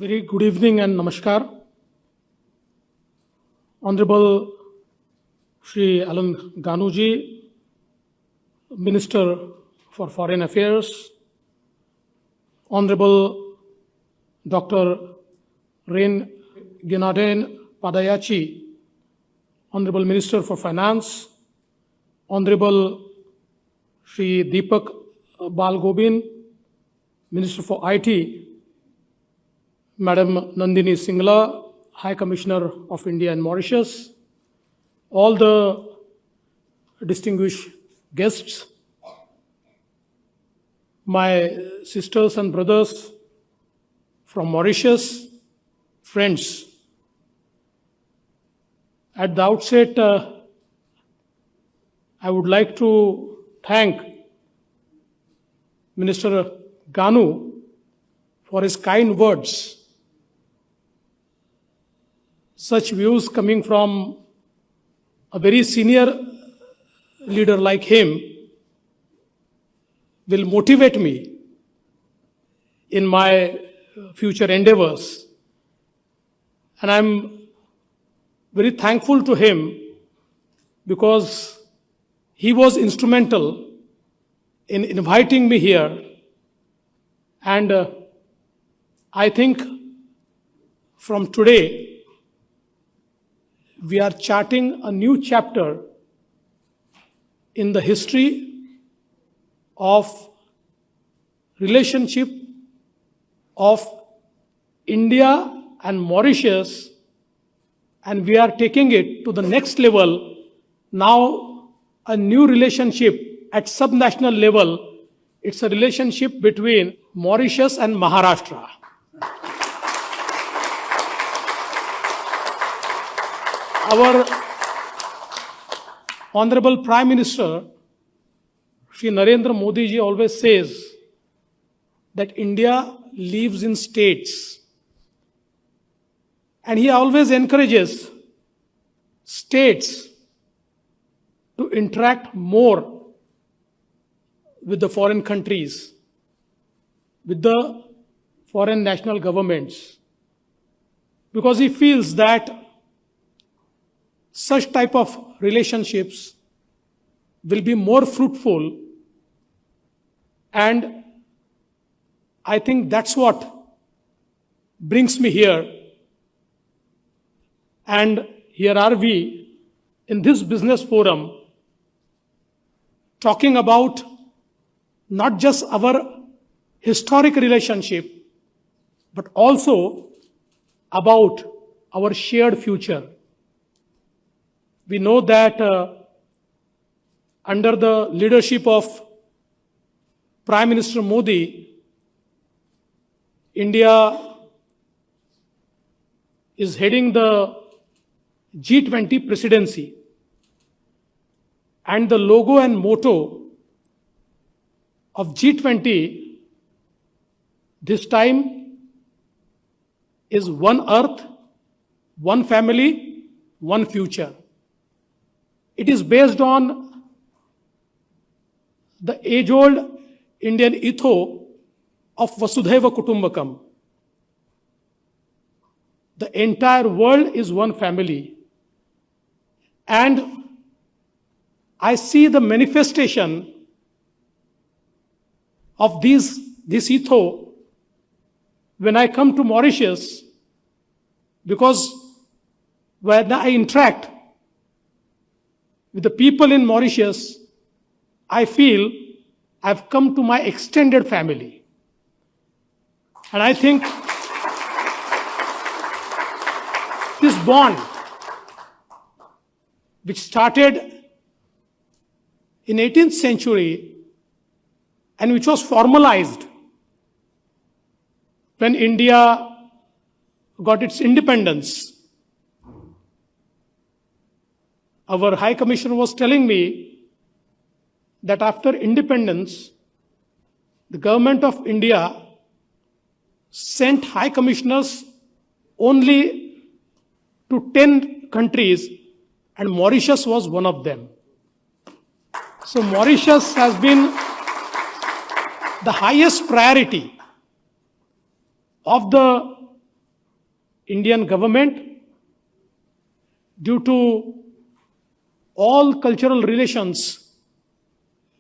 Very good evening and namaskar. Honorable Shri Alan Ganuji, Minister for Foreign Affairs, Honorable Dr. Ren Ginarden Padayachi, Honorable Minister for Finance, Honorable Shri Deepak Balgobin, Minister for IT, Madam Nandini Singla, High Commissioner of India and Mauritius, all the distinguished guests, my sisters and brothers from Mauritius, friends. At the outset, I would like to thank Minister Ganu for his kind words. Such views coming from a very senior leader like him will motivate me in my future endeavors. And I'm very thankful to him because he was instrumental in inviting me here. And I think from today, we are charting a new chapter in the history of relationship of India and Mauritius, and we are taking it to the next level. Now, a new relationship at subnational level. It's a relationship between Mauritius and Maharashtra. Our Honorable Prime Minister, Shri Narendra Modi ji, always says that India lives in states. And he always encourages states to interact more with the foreign countries, with the foreign national governments, because he feels that such type of relationships will be more fruitful, and I think that's what brings me here. And here are we in this business forum talking about not just our historic relationship, but also about our shared future. We know that under the leadership of Prime Minister Modi, India is heading the G20 presidency. And the logo and motto of G20 this time is One Earth, One Family, One Future. It is based on the age-old Indian ethos of Vasudhaiva Kutumbakam. The entire world is one family. And I see the manifestation of this ethos when I come to Mauritius, because when I interact with the people in Mauritius, I feel I've come to my extended family. And I think this bond, which started in 18th century and which was formalized when India got its independence. Our High Commissioner was telling me that after independence, the government of India sent High Commissioners only to 10 countries, and Mauritius was one of them. So Mauritius has been the highest priority of the Indian government, due to all cultural relations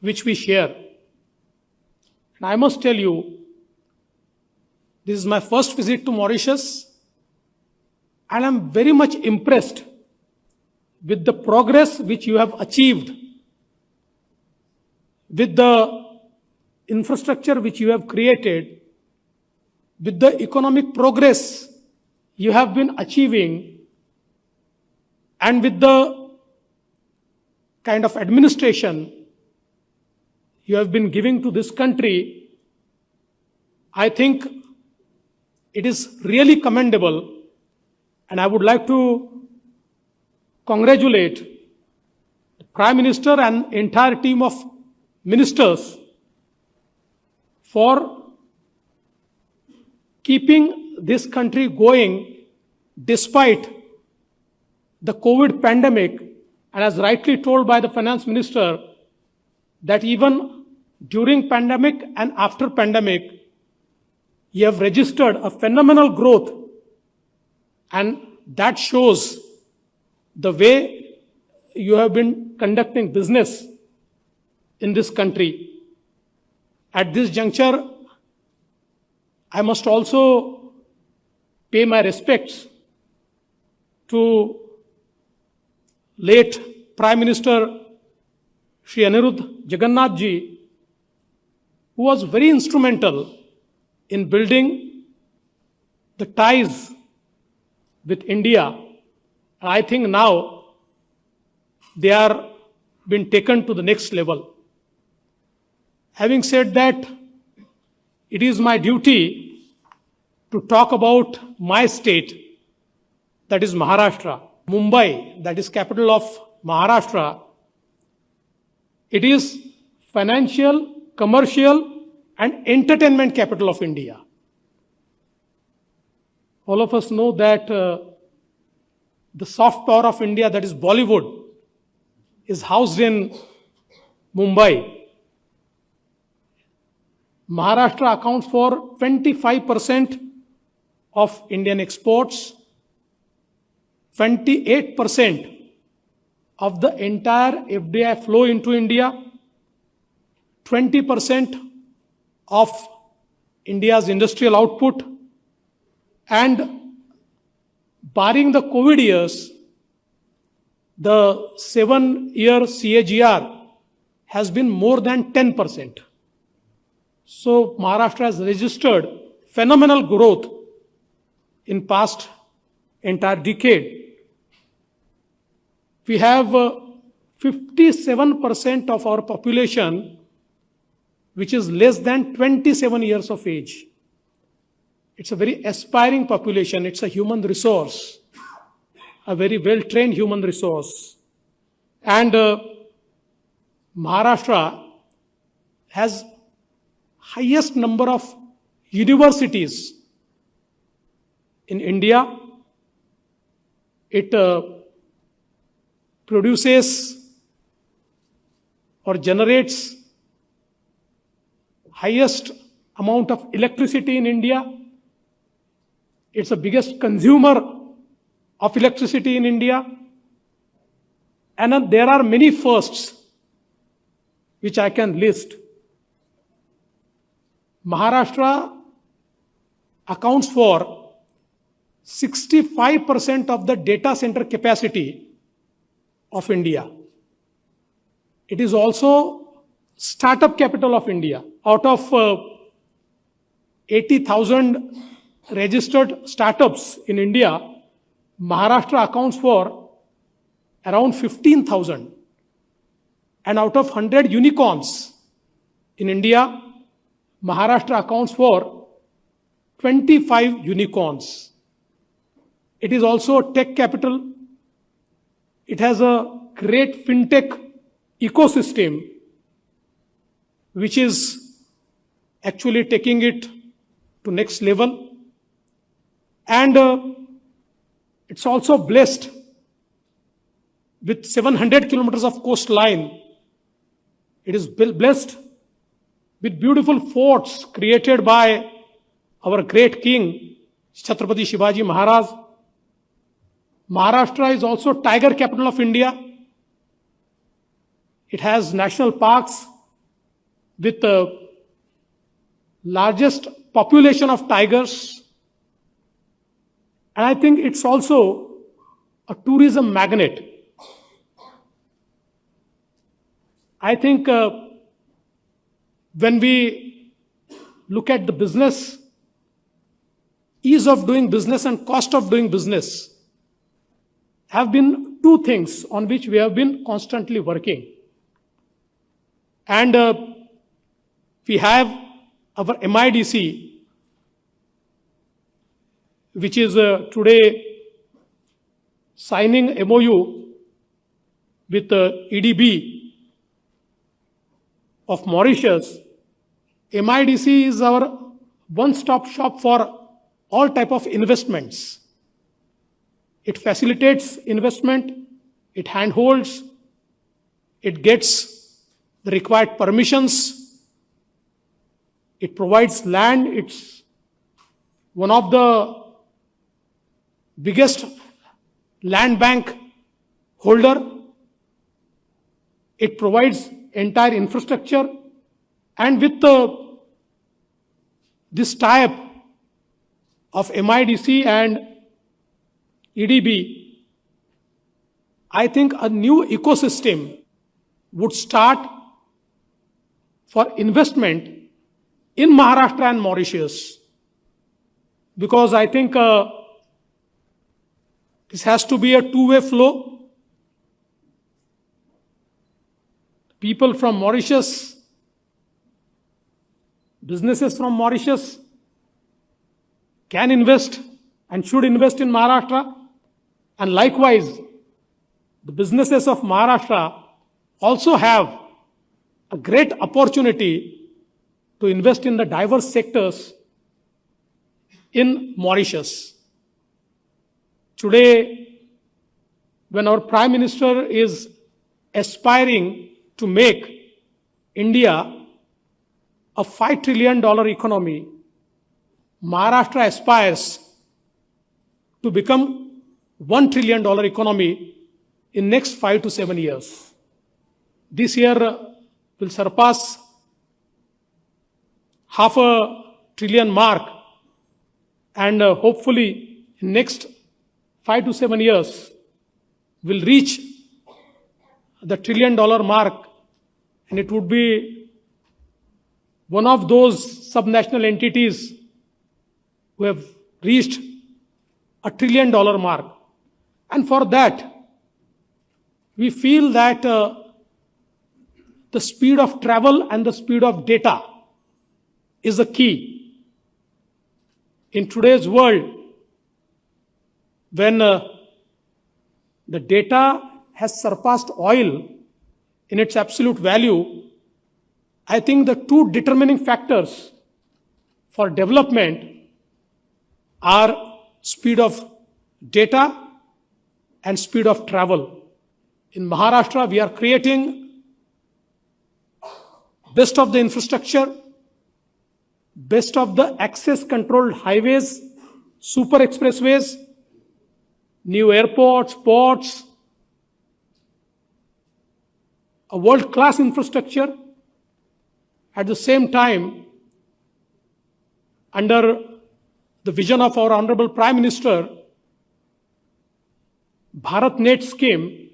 which we share. And I must tell you, this is my first visit to Mauritius, and I'm very much impressed with the progress which you have achieved, with the infrastructure which you have created, with the economic progress you have been achieving, and with the kind of administration you have been giving to this country. I think it is really commendable, and I would like to congratulate the Prime Minister and entire team of ministers for keeping this country going despite the COVID pandemic, and as rightly told by the Finance Minister, that even during pandemic and after pandemic, you have registered a phenomenal growth, and that shows the way you have been conducting business in this country. At this juncture, I must also pay my respects to late Prime Minister Shri Anirudh Jagannath ji, who was very instrumental in building the ties with India. And I think now they are being taken to the next level. Having said that, it is my duty to talk about my state, that is Maharashtra. Mumbai, that is capital of Maharashtra, it is financial, commercial, and entertainment capital of India. All of us know that the soft power of India, that is Bollywood, is housed in Mumbai. Maharashtra accounts for 25% of Indian exports, 28% of the entire FDI flow into India, 20% of India's industrial output, and barring the COVID years, the 7-year CAGR has been more than 10%. So Maharashtra has registered phenomenal growth in past entire decade. We have 57% of our population which is less than 27 years of age. It's a very aspiring population. It's a human resource, a very well-trained human resource. And Maharashtra has highest number of universities in India. It produces or generates highest amount of electricity in India. It's the biggest consumer of electricity in India. And there are many firsts which I can list. Maharashtra accounts for 65% of the data center capacity of India. It is also startup capital of India. Out of 80,000 registered startups in India, Maharashtra accounts for around 15,000. And out of 100 unicorns in India, Maharashtra accounts for 25 unicorns. It is also tech capital. It has a great fintech ecosystem which is actually taking it to next level. And it's also blessed with 700 kilometers of coastline. It is blessed with beautiful forts created by our great king, Chhatrapati Shivaji Maharaj. Maharashtra is also tiger capital of India. It has national parks with the largest population of tigers. And I think it's also a tourism magnet. I think when we look at the business, ease of doing business and cost of doing business have been two things on which we have been constantly working. And we have our MIDC, which is today signing MOU with EDB of Mauritius. MIDC is our one-stop shop for all type of investments. It facilitates investment, it handholds, it gets the required permissions, it provides land. It's one of the biggest land bank holder. It provides entire infrastructure, and with this tie-up of MIDC and EDB, I think a new ecosystem would start for investment in Maharashtra and Mauritius, because I think this has to be a two-way flow. People from Mauritius, businesses from Mauritius can invest and should invest in Maharashtra, and likewise, the businesses of Maharashtra also have a great opportunity to invest in the diverse sectors in Mauritius. Today, when our Prime Minister is aspiring to make India a $5 trillion economy, Maharashtra aspires to become $1 trillion economy in next 5 to 7 years. This year will surpass $500 billion mark, and hopefully in next 5 to 7 years will reach the $1 trillion mark, and it would be one of those subnational entities who have reached $1 trillion mark. And for that, we feel that the speed of travel and the speed of data is the key. In today's world, when the data has surpassed oil in its absolute value, I think the two determining factors for development are speed of data and speed of travel. In Maharashtra, we are creating best of the infrastructure, best of the access controlled highways, super expressways, new airports, ports, a world-class infrastructure. At the same time, under the vision of our Honorable Prime Minister, BharatNet scheme,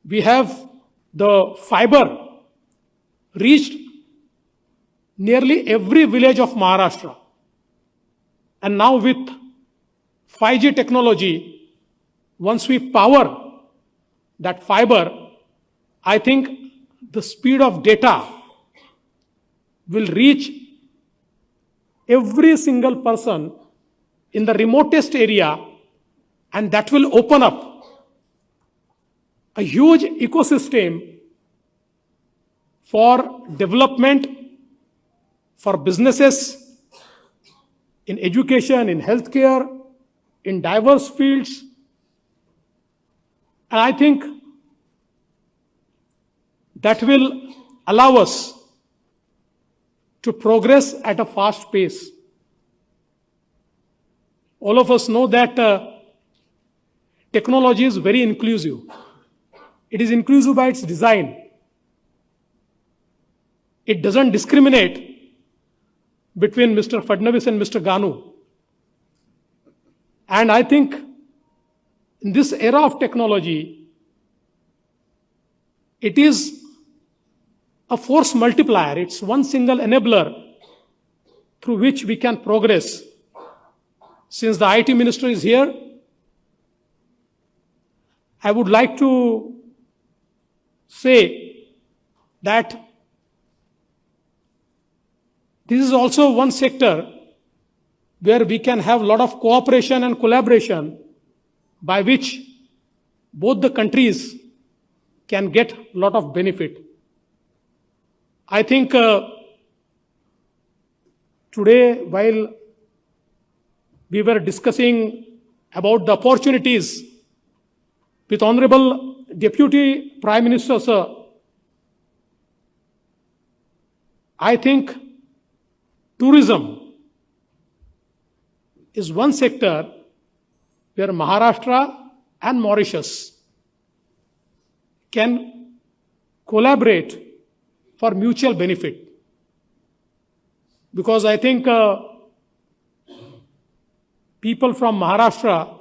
we have the fiber reached nearly every village of Maharashtra. And now with 5G technology, once we power that fiber, I think the speed of data will reach every single person in the remotest area, and that will open up a huge ecosystem for development, for businesses, in education, in healthcare, in diverse fields. And I think that will allow us to progress at a fast pace. all of us know that technology is very inclusive. It is inclusive by its design. It doesn't discriminate between Mr. Fadnavis and Mr. Ganu. And I think in this era of technology, it is a force multiplier. It's one single enabler through which we can progress. Since the IT minister is here, I would like to say that this is also one sector where we can have a lot of cooperation and collaboration by which both the countries can get a lot of benefit. I think today, while we were discussing about the opportunities with Honorable Deputy Prime Minister, sir, I think tourism is one sector where Maharashtra and Mauritius can collaborate for mutual benefit. Because I think people from Maharashtra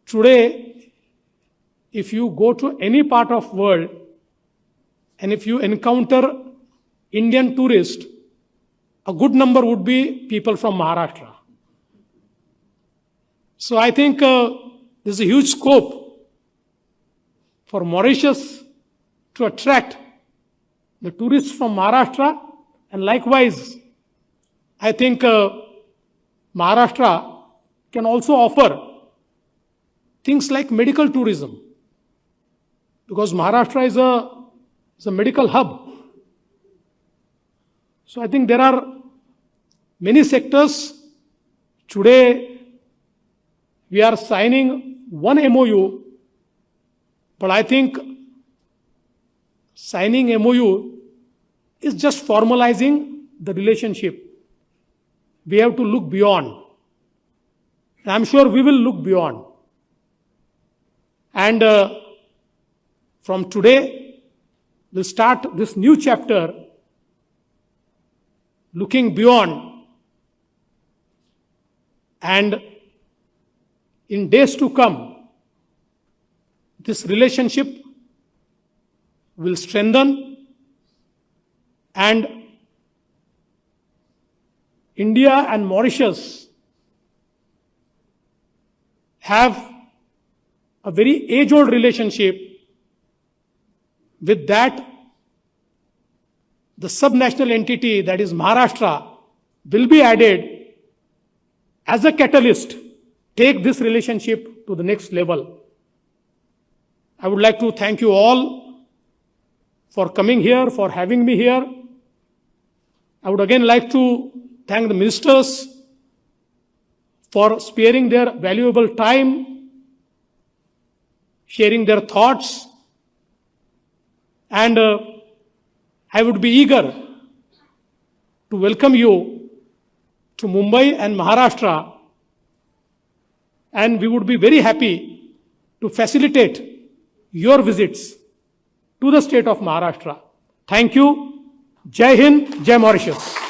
today, if you go to any part of world and if you encounter Indian tourists, a good number would be people from Maharashtra. So I think there's a huge scope for Mauritius to attract the tourists from Maharashtra, and likewise, I think Maharashtra can also offer things like medical tourism, because Maharashtra is a medical hub. So I think there are many sectors. Today, we are signing one MOU, but I think signing MOU is just formalizing the relationship. We have to look beyond. And I'm sure we will look beyond. And from today, we'll start this new chapter looking beyond. And in days to come, this relationship will strengthen, and India and Mauritius have a very age-old relationship. With that, the subnational entity, that is Maharashtra, will be added as a catalyst, take this relationship to the next level. I would like to thank you all for coming here, for having me here. I would again like to thank the ministers for sparing their valuable time, sharing their thoughts, and I would be eager to welcome you to Mumbai and Maharashtra, and we would be very happy to facilitate your visits to the state of Maharashtra. Thank you. Jai Hind, Jai Mauritius.